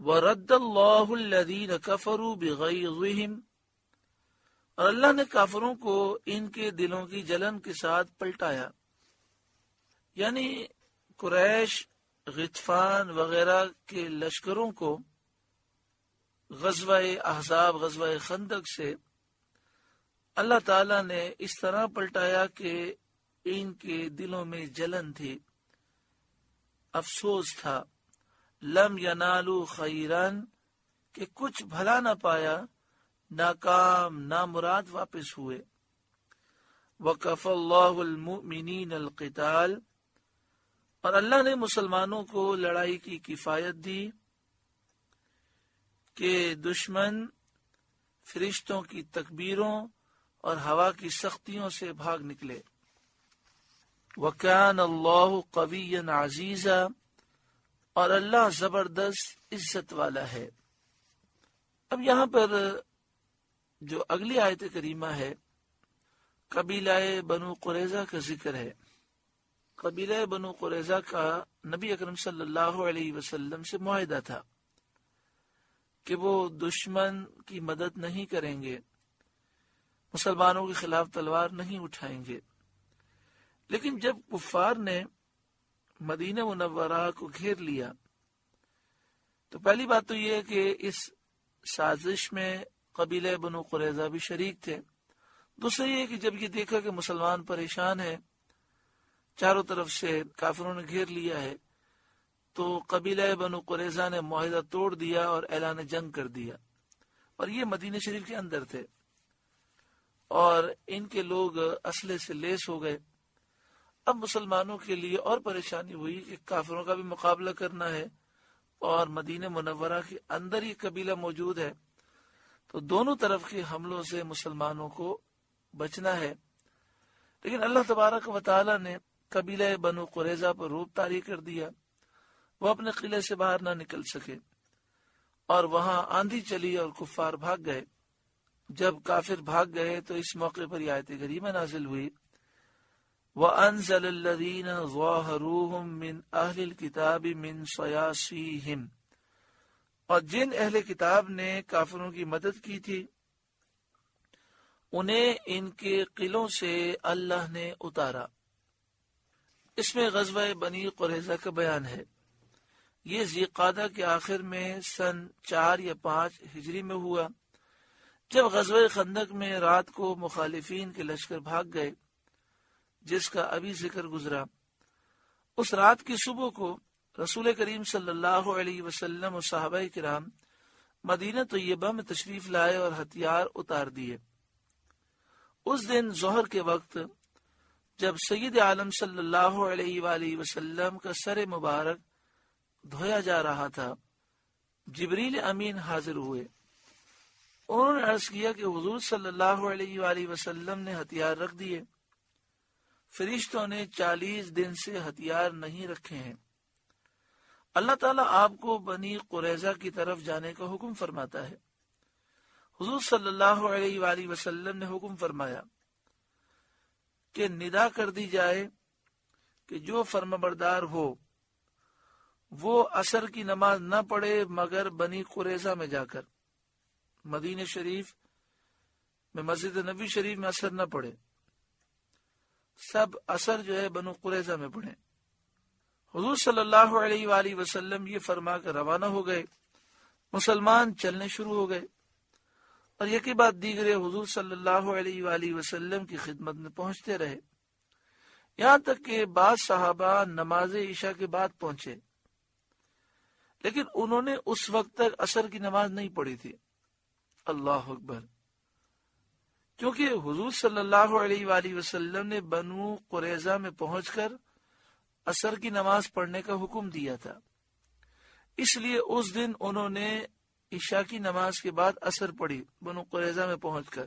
وَرَدَّ اللَّهُ الَّذِينَ كَفَرُوا بِغَيْظِهِمْ، اور اللہ نے کافروں کو ان کے دلوں کی جلن کے ساتھ پلٹایا، یعنی قریش، غطفان وغیرہ کے لشکروں کو غزوہ احزاب، غزوہ خندق سے اللہ تعالیٰ نے اس طرح پلٹایا کہ ان کے دلوں میں جلن تھی، افسوس تھا، لم ینالو خیرن، کہ کچھ بھلا نہ پایا، ناکام نامراد واپس ہوئے۔ وَكَفَى اللَّهُ الْمُؤْمِنِينَ الْقِتَالَ، اور اللہ نے مسلمانوں کو لڑائی کی کفایت دی کہ دشمن فرشتوں کی تکبیروں اور ہوا کی سختیوں سے بھاگ نکلے۔ وَكَانَ اللَّهُ قَوِيًّا عَزِيزًا، اور اللہ زبردست عزت والا ہے۔ اب یہاں پر جو اگلی آیت کریمہ ہے، قبیلہ بنو قریظہ کا ذکر ہے۔ قبیلہ بنو قریظہ کا نبی اکرم صلی اللہ علیہ وسلم سے معاہدہ تھا کہ وہ دشمن کی مدد نہیں کریں گے، مسلمانوں کے خلاف تلوار نہیں اٹھائیں گے۔ لیکن جب کفار نے مدینہ منورہ کو گھیر لیا تو پہلی بات تو یہ ہے کہ اس سازش میں قبیلہ بنو قریظہ بھی شریک تھے۔ دوسرا یہ کہ جب یہ دیکھا کہ مسلمان پریشان ہیں، چاروں طرف سے کافروں نے گھیر لیا ہے، تو قبیلہ بنو قریظہ نے معاہدہ توڑ دیا اور اعلان جنگ کر دیا، اور یہ مدینہ شریف کے اندر تھے، اور ان کے لوگ اسلحے سے لیس ہو گئے۔ اب مسلمانوں کے لیے اور پریشانی ہوئی کہ کافروں کا بھی مقابلہ کرنا ہے اور مدینہ منورہ کے اندر ہی قبیلہ موجود ہے، تو دونوں طرف کے حملوں سے مسلمانوں کو بچنا ہے۔ لیکن اللہ تبارک و تعالی نے قبیلہ بنو قریظہ پر رعب طاری کر دیا، وہ اپنے قلعے سے باہر نہ نکل سکے، اور وہاں آندھی چلی اور کفار بھاگ گئے۔ جب کافر بھاگ گئے تو اس موقع پر یہ آیت کریمہ نازل ہوئی، وَأَنزَلَ الَّذِينَ ظَاهَرُوهُم مِّنْ أَهْلِ الْكِتَابِ مِنْ صَيَاصِيهِمْ، اور جن اہل کتاب نے کافروں کی مدد کی تھی انہیں ان کے قلعوں سے اللہ نے اتارا۔ اس میں غزوہ بنی قریظہ کا بیان ہے۔ یہ ذی قعدہ کے آخر میں سن 4 یا 5 ہجری میں ہوا، جب غزوہ خندق میں رات کو مخالفین کے لشکر بھاگ گئے، جس کا ابھی ذکر گزرا۔ اس رات کی صبح کو رسول کریم صلی اللہ علیہ وسلم اور صحابہ کرام مدینہ طیبہ میں تشریف لائے اور ہتھیار اتار دیے۔ اس دن ظہر کے وقت جب سید عالم صلی اللہ علیہ وآلہ وسلم کا سر مبارک دھویا جا رہا تھا، جبریل امین حاضر ہوئے۔ انہوں نے عرض کیا کہ حضور صلی اللہ علیہ وآلہ وسلم نے ہتھیار رکھ دیے، فرشتوں نے 40 دن سے ہتھیار نہیں رکھے ہیں۔ اللہ تعالیٰ آپ کو بنی قریظہ کی طرف جانے کا حکم فرماتا ہے۔ حضور صلی اللہ علیہ وآلہ وسلم نے حکم فرمایا کہ ندا کر دی جائے کہ جو فرمانبردار ہو وہ عصر کی نماز نہ پڑھے مگر بنی قریظہ میں جا کر، مدینہ شریف میں مسجد نبی شریف میں عصر نہ پڑھے، سب عصر جو ہے بنو قریظہ میں پڑھیں۔ حضور صلی اللہ علیہ وآلہ وسلم یہ فرما کر روانہ ہو گئے۔ مسلمان چلنے شروع ہو گئے، اور یکی بعد دیگرے حضور صلی اللہ علیہ وآلہ وسلم کی خدمت میں پہنچتے رہے، یہاں تک کہ بعض صحابہ نماز عشاء کے بعد پہنچے، لیکن انہوں نے اس وقت تک عصر کی نماز نہیں پڑھی تھی۔ اللہ اکبر! کیونکہ حضور صلی اللہ علیہ وآلہ وسلم نے بنو قریظہ میں پہنچ کر عصر کی نماز پڑھنے کا حکم دیا تھا، اس لیے اس دن انہوں نے عشاء کی نماز کے بعد عصر پڑھی بنو قریظہ میں پہنچ کر۔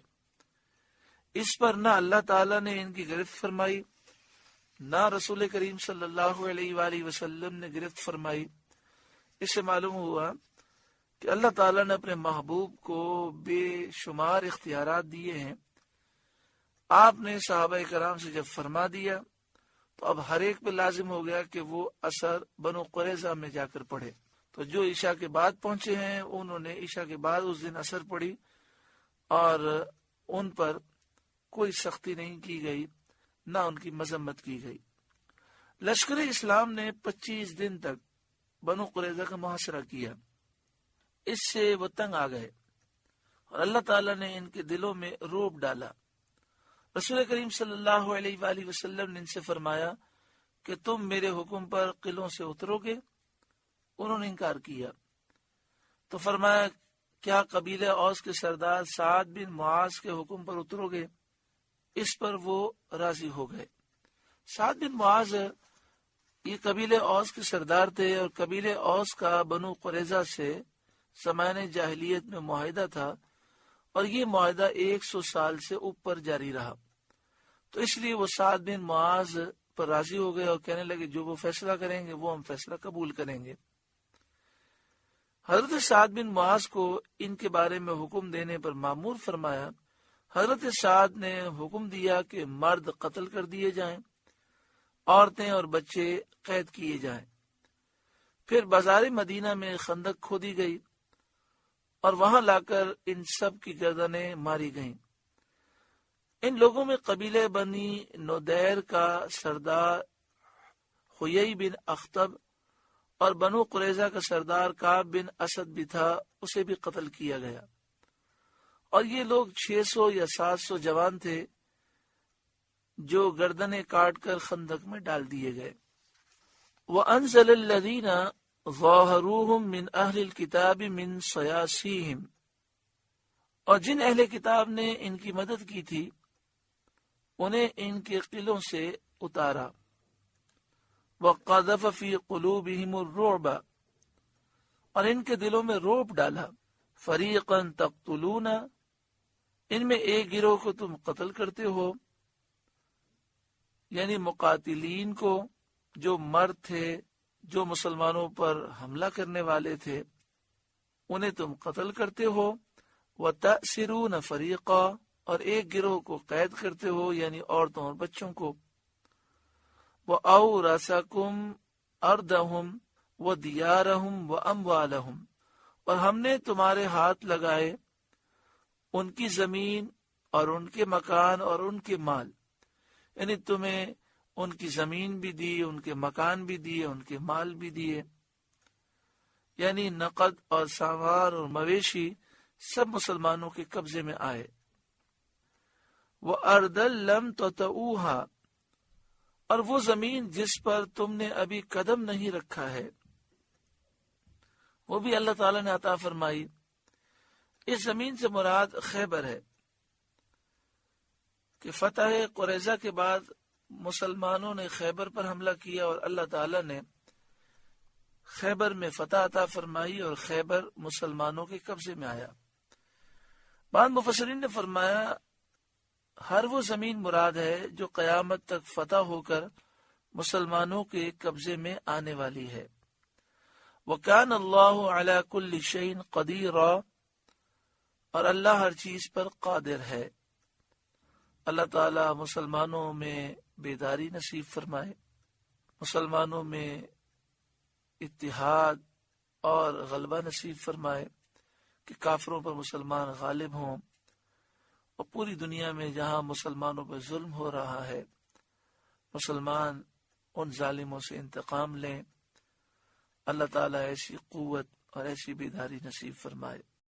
اس پر نہ اللہ تعالیٰ نے ان کی گرفت فرمائی، نہ رسول کریم صلی اللہ علیہ وآلہ وسلم نے گرفت فرمائی۔ اس سے معلوم ہوا کہ اللہ تعالیٰ نے اپنے محبوب کو بے شمار اختیارات دیے ہیں۔ آپ نے صحابہ کرام سے جب فرما دیا تو اب ہر ایک پہ لازم ہو گیا کہ وہ عصر بنو قریظہ میں جا کر پڑھے۔ تو جو عشاء کے بعد پہنچے ہیں انہوں نے عشاء کے بعد اس دن عصر پڑھی اور ان پر کوئی سختی نہیں کی گئی، نہ ان کی مذمت کی گئی۔ لشکر اسلام نے 25 دن تک بنو قریظہ کا محاصرہ کیا، اس سے وہ تنگ آ گئے اور اللہ تعالیٰ نے ان کے دلوں میں رعب ڈالا۔ رسول کریم صلی اللہ علیہ وآلہ وسلم نے ان سے فرمایا کہ تم میرے حکم پر قلعوں سے اترو گے؟ انہوں نے انکار کیا، تو فرمایا کیا قبیلہ اوس کے سردار سعد بن معاذ کے حکم پر اترو گے؟ اس پر وہ راضی ہو گئے۔ سعد بن معاذ یہ قبیلہ اوس کے سردار تھے اور قبیلہ اوس کا بنو قریظہ سے زمانے جاہلیت میں معاہدہ تھا، اور یہ معاہدہ 100 سال سے اوپر جاری رہا، تو اس لیے وہ سعد بن معاذ پر راضی ہو گئے اور کہنے لگے جو وہ فیصلہ کریں گے وہ ہم فیصلہ قبول کریں گے۔ حضرت سعد بن معاذ کو ان کے بارے میں حکم دینے پر مامور فرمایا۔ حضرت سعد نے حکم دیا کہ مرد قتل کر دیے جائیں، عورتیں اور بچے قید کیے جائیں۔ پھر بازار مدینہ میں خندق کھودی گئی اور وہاں لا کر ان سب کی گردنیں ماری گئیں۔ ان لوگوں میں قبیلہ بنی نودیر کا سردار حیی بن اخطب اور بنو قریظہ کا سردار کعب بن اسد بھی تھا، اسے بھی قتل کیا گیا، اور یہ لوگ 600 یا 700 جوان تھے جو گردنیں کاٹ کر خندق میں ڈال دیے گئے۔ وَأَنزَلَ الَّذِينَ ظَاهَرُوهُم مِّنْ أَهْلِ الْكِتَابِ مِنْ صَيَاصِيهِمْ، اور جن اہل کتاب نے ان کی مدد کی تھی انہیں ان کے قلعوں سے اتارا۔ وَقَذَفَ فِي قُلُوبِهِمُ الرُّعْبَ، اور ان کے دلوں میں رعب ڈالا۔ فَرِيقًا تَقْتُلُونَ، ان میں ایک گروہ کو تم قتل کرتے ہو، یعنی مقاتلین کو جو مرد تھے، جو مسلمانوں پر حملہ کرنے والے تھے، انہیں تم قتل کرتے ہو۔ وَتَأْسِرُونَ فَرِيقًا، اور ایک گروہ کو قید کرتے ہو، یعنی عورتوں اور بچوں کو۔ وَأَوْرَثَكُمْ أَرْضَهُمْ وَدِيَارَهُمْ وَأَمْوَالَهُمْ، اور ہم نے تمہارے ہاتھ لگائے ان کی زمین اور ان کے مکان اور ان کے مال، یعنی تمہیں ان کی زمین بھی دی، ان کے مکان بھی دیے، ان کے مال بھی دیے، یعنی نقد اور سامان اور مویشی سب مسلمانوں کے قبضے میں آئے۔ وَأَرْضًا لَّمْ تَطَئُوهَا، اور وہ زمین جس پر تم نے ابھی قدم نہیں رکھا ہے وہ بھی اللہ تعالیٰ نے عطا فرمائی۔ اس زمین سے مراد خیبر ہے کہ فتح قریظہ کے بعد مسلمانوں نے خیبر پر حملہ کیا اور اللہ تعالیٰ نے خیبر میں فتح عطا فرمائی اور خیبر مسلمانوں کے قبضے میں آیا۔ بعض مفسرین نے فرمایا ہر وہ زمین مراد ہے جو قیامت تک فتح ہو کر مسلمانوں کے قبضے میں آنے والی ہے۔ وَكَانَ اللَّهُ عَلَى كُلِّ شَيْءٍ قَدِيرًا، اور اللہ ہر چیز پر قادر ہے۔ اللہ تعالی مسلمانوں میں بیداری نصیب فرمائے، مسلمانوں میں اتحاد اور غلبہ نصیب فرمائے کہ کافروں پر مسلمان غالب ہوں، اور پوری دنیا میں جہاں مسلمانوں پر ظلم ہو رہا ہے مسلمان ان ظالموں سے انتقام لیں۔ اللہ تعالیٰ ایسی قوت اور ایسی بیداری نصیب فرمائے۔